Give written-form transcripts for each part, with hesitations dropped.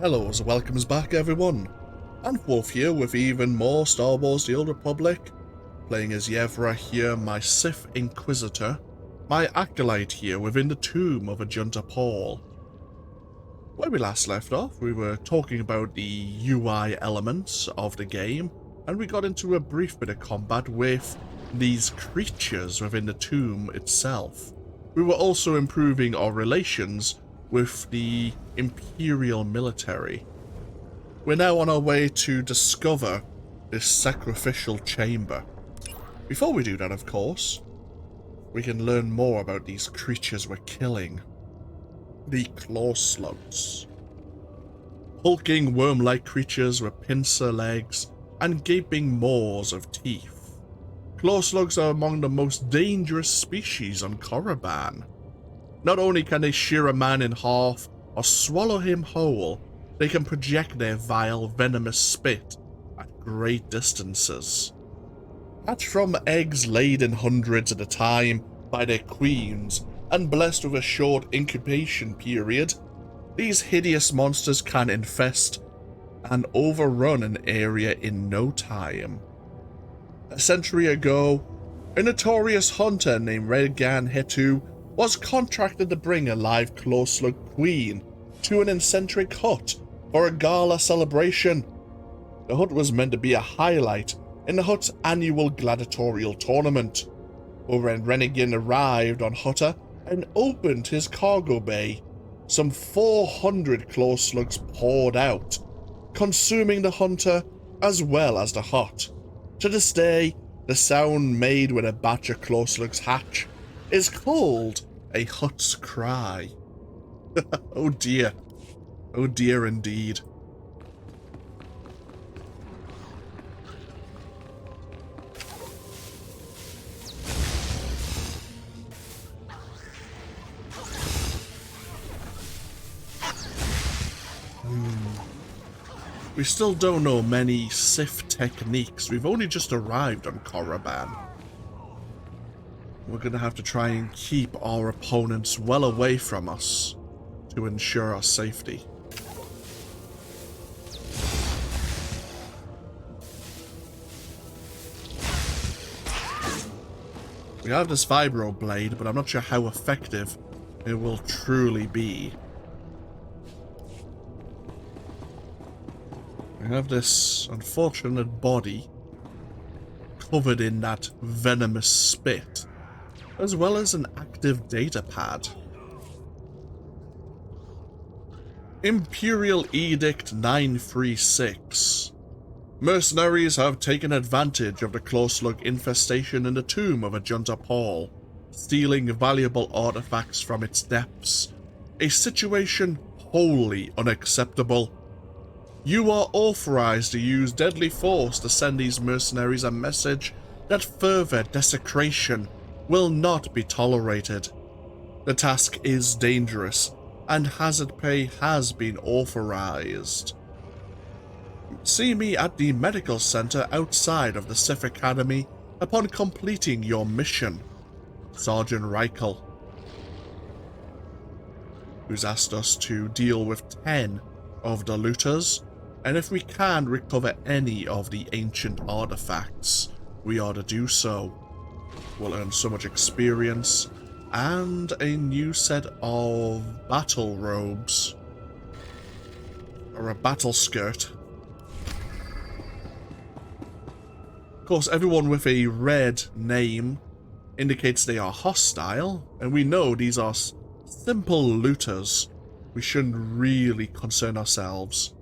Hello, so welcomes back everyone. And Wolf here with even more Star Wars The Old Republic, playing as Yevrà here, my Sith Inquisitor, my acolyte here within the tomb of Ajunta Pall. Where we last left off, we were talking about the UI elements of the game, and we got into a brief bit of combat with these creatures within the tomb itself. We were also improving our relations with the Imperial military. We're now on our way to discover this sacrificial chamber. Before we do that, of course, we can learn more about these creatures we're killing. The claw slugs. Hulking worm-like creatures with pincer legs and gaping maws of teeth. Claw slugs are among the most dangerous species on Korriban. Not only can they shear a man in half or swallow him whole, they can project their vile, venomous spit at great distances. Hatched from eggs laid in hundreds at a time by their queens and blessed with a short incubation period, these hideous monsters can infest and overrun an area in no time. A century ago, a notorious hunter named Regan Hetu was contracted to bring a live claw slug queen to an eccentric hut for a gala celebration. The hut was meant to be a highlight in the hut's annual gladiatorial tournament, but when Renegan arrived on Hutter and opened his cargo bay, some 400 claw slugs poured out, consuming the hunter as well as the hut. To this day, the sound made when a batch of claw slugs hatch is called a hut's cry. Oh dear. Oh dear indeed. We still don't know many Sith techniques. We've only just arrived on Korriban. We're going to have to try and keep our opponents well away from us to ensure our safety. We have this vibro blade, but I'm not sure how effective it will truly be. We have this unfortunate body covered in that venomous spit, as well as an active data pad. Imperial Edict 936. Mercenaries have taken advantage of the claw slug infestation in the tomb of Ajunta Pall, stealing valuable artifacts from its depths. A situation wholly unacceptable. You are authorized to use deadly force to send these mercenaries a message that further desecration will not be tolerated. The task is dangerous, and hazard pay has been authorized. See me at the medical center outside of the Sith Academy upon completing your mission. Sergeant Reichel, who's asked us to deal with 10 of the looters, and if we can recover any of the ancient artifacts, we are to do so. We'll earn so much experience and a new set of battle robes, or a battle skirt. Of course, everyone with a red name indicates they are hostile, and we know these are simple looters. We shouldn't really concern ourselves.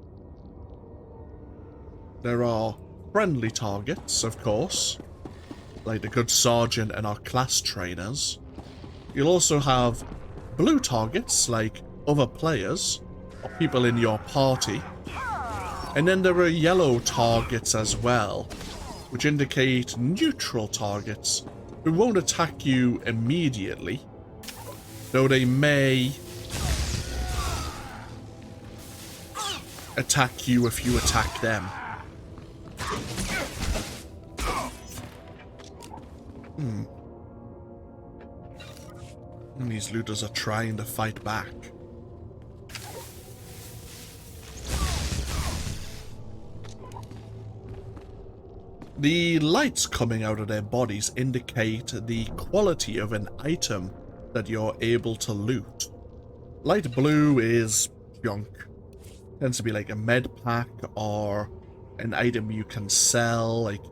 There are friendly targets, of course, like the good sergeant and our class trainers. You'll also have blue targets, like other players, or people in your party. And then there are yellow targets as well, which indicate neutral targets who won't attack you immediately, though they may attack you if you attack them. And these looters are trying to fight back. The lights coming out of their bodies indicate the quality of an item that you're able to loot. Light blue is junk. Tends to be like a med pack or an item you can sell, like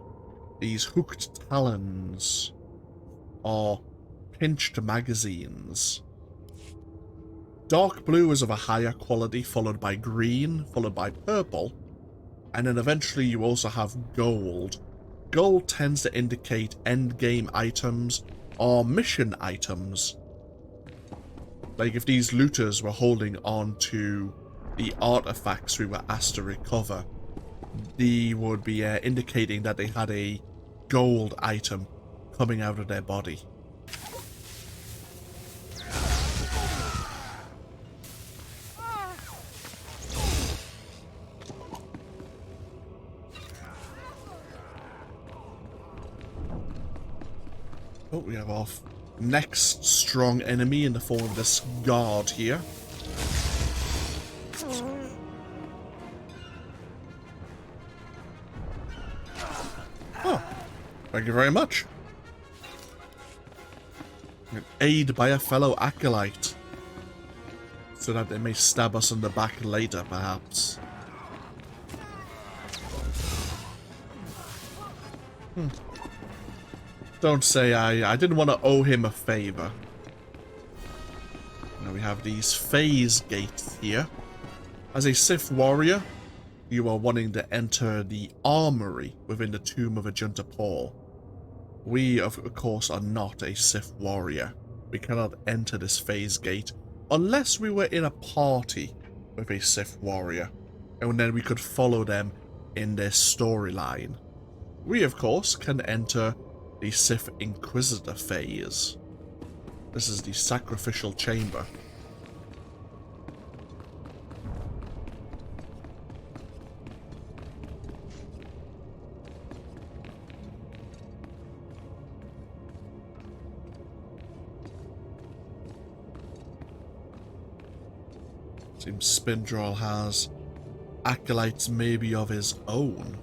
these hooked talons or pinched magazines. Dark blue is of a higher quality, followed by green, followed by purple, and then eventually you also have gold. Gold tends to indicate endgame items or mission items. Like if these looters were holding on to the artifacts we were asked to recover, they would be indicating that they had a gold item coming out of their body. Oh, we have our next strong enemy in the form of this guard here. Oh, thank you very much. An aid by a fellow acolyte, so that they may stab us in the back later, perhaps. Don't say I didn't want to owe him a favor. Now we have these phase gates here. As a Sith warrior, you are wanting to enter the armory within the tomb of Ajunta Pall. We, of course, are not a Sith warrior. We cannot enter this phase gate unless we were in a party with a Sith warrior, and then we could follow them in their storyline. We, of course, can enter the Sith Inquisitor phase. This is the sacrificial chamber. Seems Spindral has acolytes maybe of his own.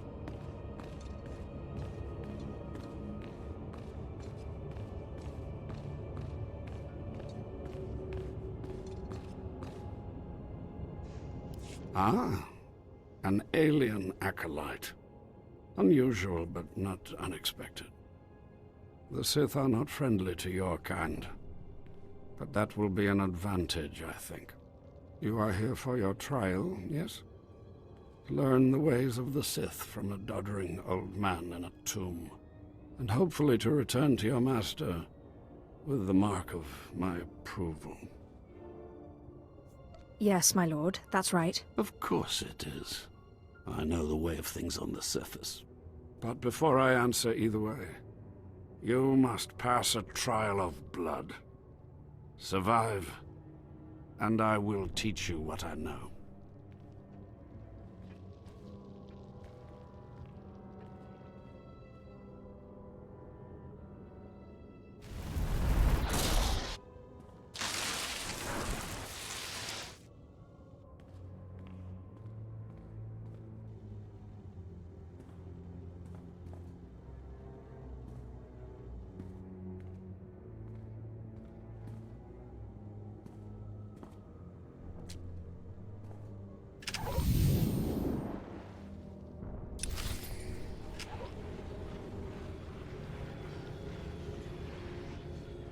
Ah, an alien acolyte. Unusual, but not unexpected. The Sith are not friendly to your kind, but that will be an advantage, I think. You are here for your trial, yes? Learn the ways of the Sith from a doddering old man in a tomb, and hopefully to return to your master with the mark of my approval. Yes, my lord, that's right. Of course it is. I know the way of things on the surface. But before I answer either way, you must pass a trial of blood. Survive, and I will teach you what I know.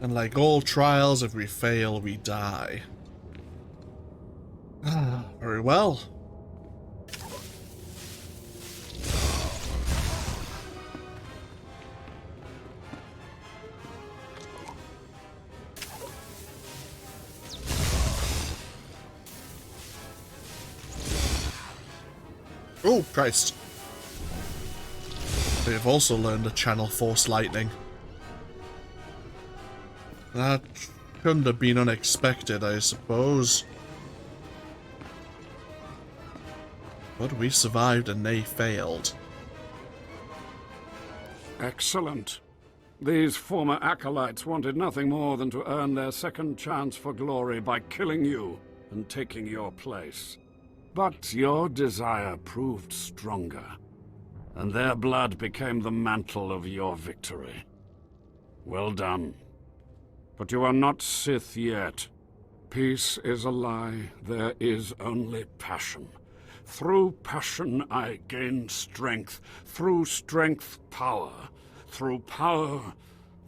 And like all trials, if we fail, we die. Very well. Oh, Christ. They have also learned to channel Force Lightning. That couldn't have been unexpected, I suppose. But we survived and they failed. Excellent. These former acolytes wanted nothing more than to earn their second chance for glory by killing you and taking your place. But your desire proved stronger, and their blood became the mantle of your victory. Well done. But you are not Sith yet. Peace is a lie. There is only passion. Through passion I gain strength. Through strength, power. Through power,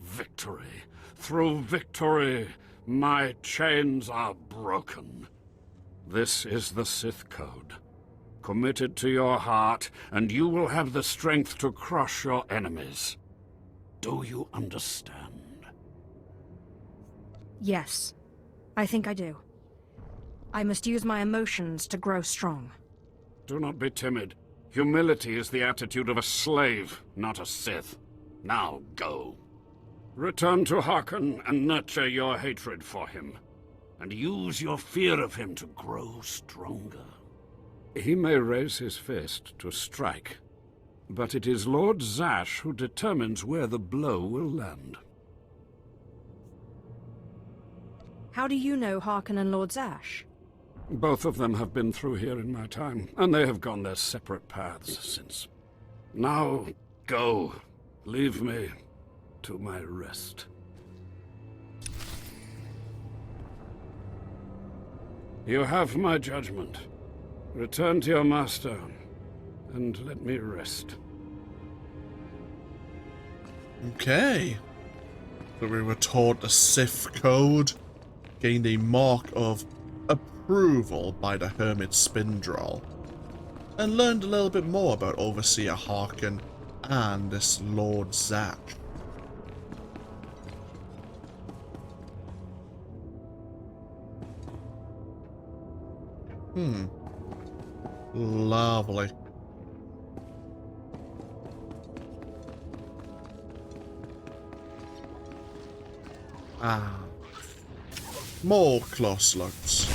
victory. Through victory, my chains are broken. This is the Sith Code. Commit it to your heart, and you will have the strength to crush your enemies. Do you understand? Yes, I think I do. I must use my emotions to grow strong. Do not be timid. Humility is the attitude of a slave, not a Sith. Now go. Return to Harkon and nurture your hatred for him. And use your fear of him to grow stronger. He may raise his fist to strike, but it is Lord Zash who determines where the blow will land. How do you know Harkon and Lord Zash? Both of them have been through here in my time, and they have gone their separate paths since. Now, go. Leave me to my rest. You have my judgment. Return to your master, and let me rest. Okay. So we were taught the Sith Code, gained a mark of approval by the Hermit Spindrel, and learned a little bit more about Overseer Harkon and this Lord Zash. Lovely. More close looks.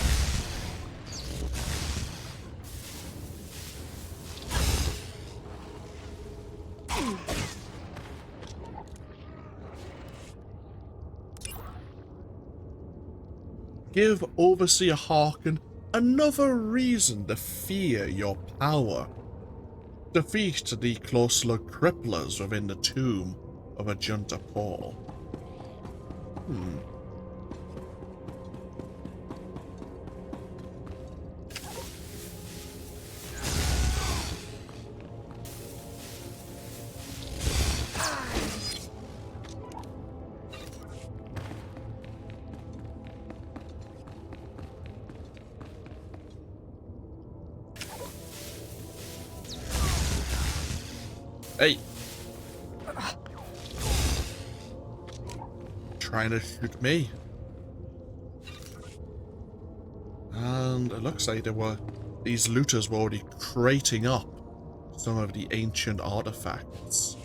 Give Overseer Harkon another reason to fear your power. Defeat the close-look cripplers within the tomb of Ajunta Pall. Hey! Trying to shoot me. And it looks like these looters were already crating up some of the ancient artifacts.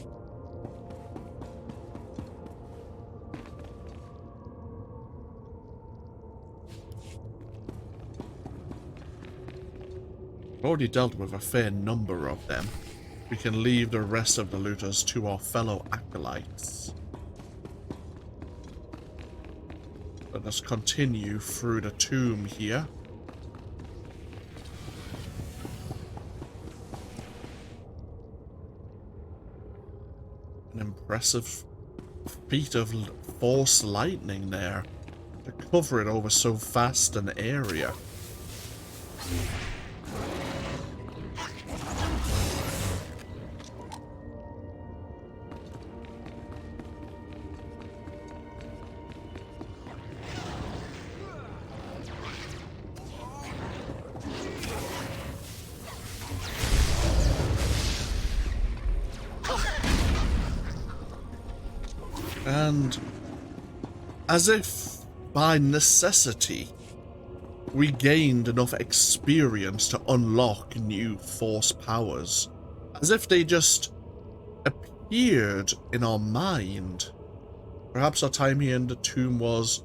We've already dealt with a fair number of them. We can leave the rest of the looters to our fellow acolytes. Let us continue through the tomb here. An impressive feat of force lightning there to cover it over so vast an area. And as if by necessity, we gained enough experience to unlock new force powers. As if they just appeared in our mind. Perhaps our time here in the tomb was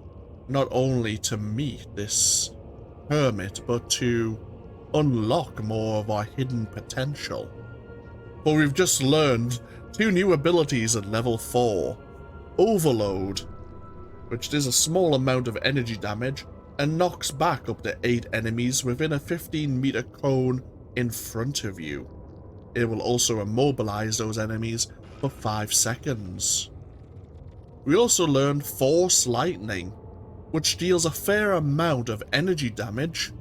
not only to meet this hermit, but to unlock more of our hidden potential. For we've just learned 2 new abilities at level 4. Overload, which does a small amount of energy damage and knocks back up to 8 enemies within a 15-meter cone in front of you. it will also immobilize those enemies for 5 seconds. We also learned Force Lightning, which deals a fair amount of energy damage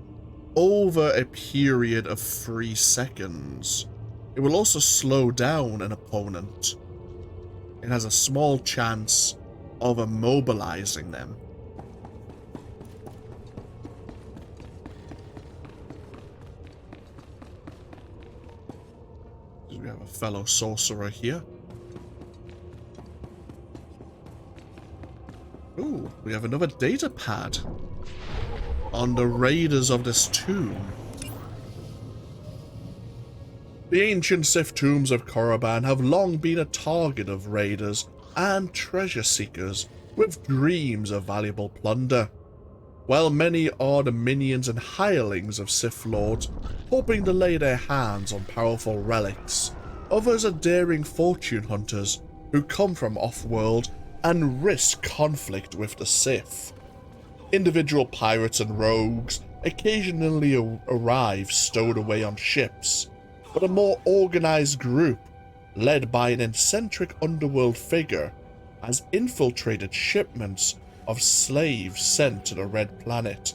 over a period of 3 seconds. It will also slow down an opponent. It has a small chance of immobilizing them. We have a fellow sorcerer here. Ooh, we have another data pad on the raiders of this tomb. The ancient Sith tombs of Korriban have long been a target of raiders and treasure seekers with dreams of valuable plunder. While many are the minions and hirelings of Sith Lords, hoping to lay their hands on powerful relics, others are daring fortune hunters who come from off-world and risk conflict with the Sith. Individual pirates and rogues occasionally arrive stowed away on ships, but a more organized group, led by an eccentric underworld figure, has infiltrated shipments of slaves sent to the Red Planet.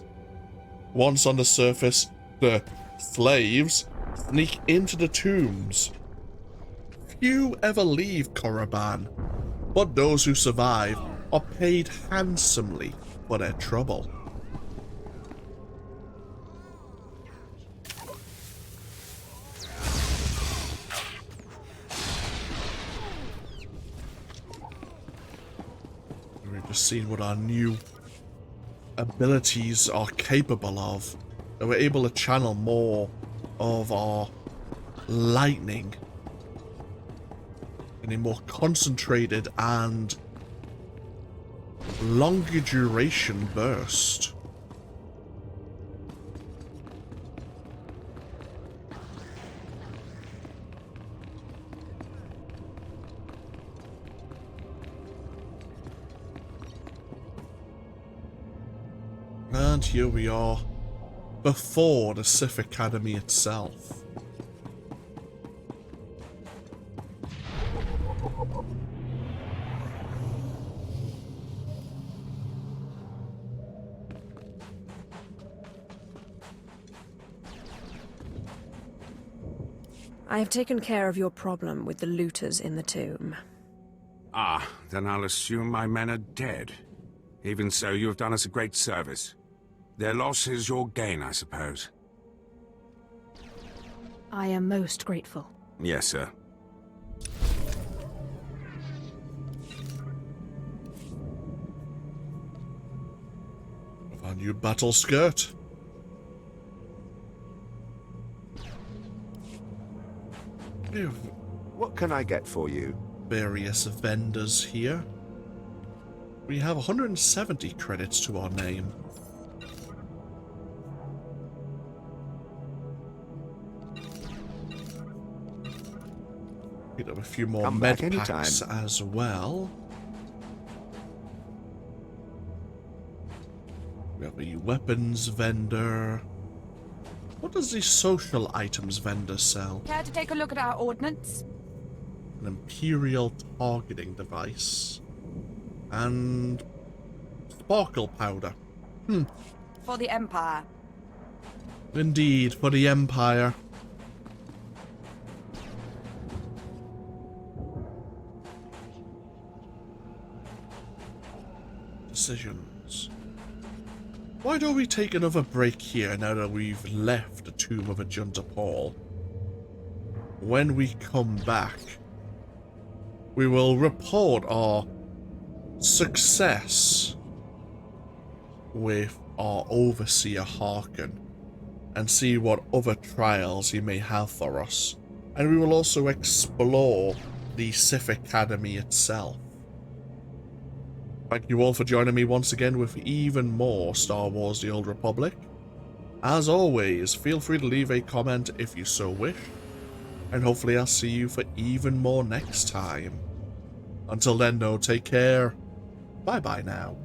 Once on the surface, the slaves sneak into the tombs. Few ever leave Korriban, but those who survive are paid handsomely for their trouble. We've just seen what our new abilities are capable of. That we're able to channel more of our lightning in a more concentrated and longer duration burst. And here we are, before the Sith Academy itself. I have taken care of your problem with the looters in the tomb. Ah, then I'll assume my men are dead. Even so, you have done us a great service. Their loss is your gain, I suppose. I am most grateful. Yes, sir. Our new battle skirt. What can I get for you? Various vendors here. We have 170 credits to our name. Pick up a few more med packs as well. We have a weapons vendor. What does the social items vendor sell? Care to take a look at our ordnance? An Imperial targeting device. And sparkle powder. For the Empire. Indeed, for the Empire. Decisions. Why don't we take another break here now that we've left the tomb of Ajunta Pall? When we come back, we will report our success with our overseer Harkin and see what other trials he may have for us. And we will also explore the Sith Academy itself. Thank you all for joining me once again with even more Star Wars The Old Republic. As always, feel free to leave a comment if you so wish, and hopefully I'll see you for even more next time. Until then though, take care. Bye bye now.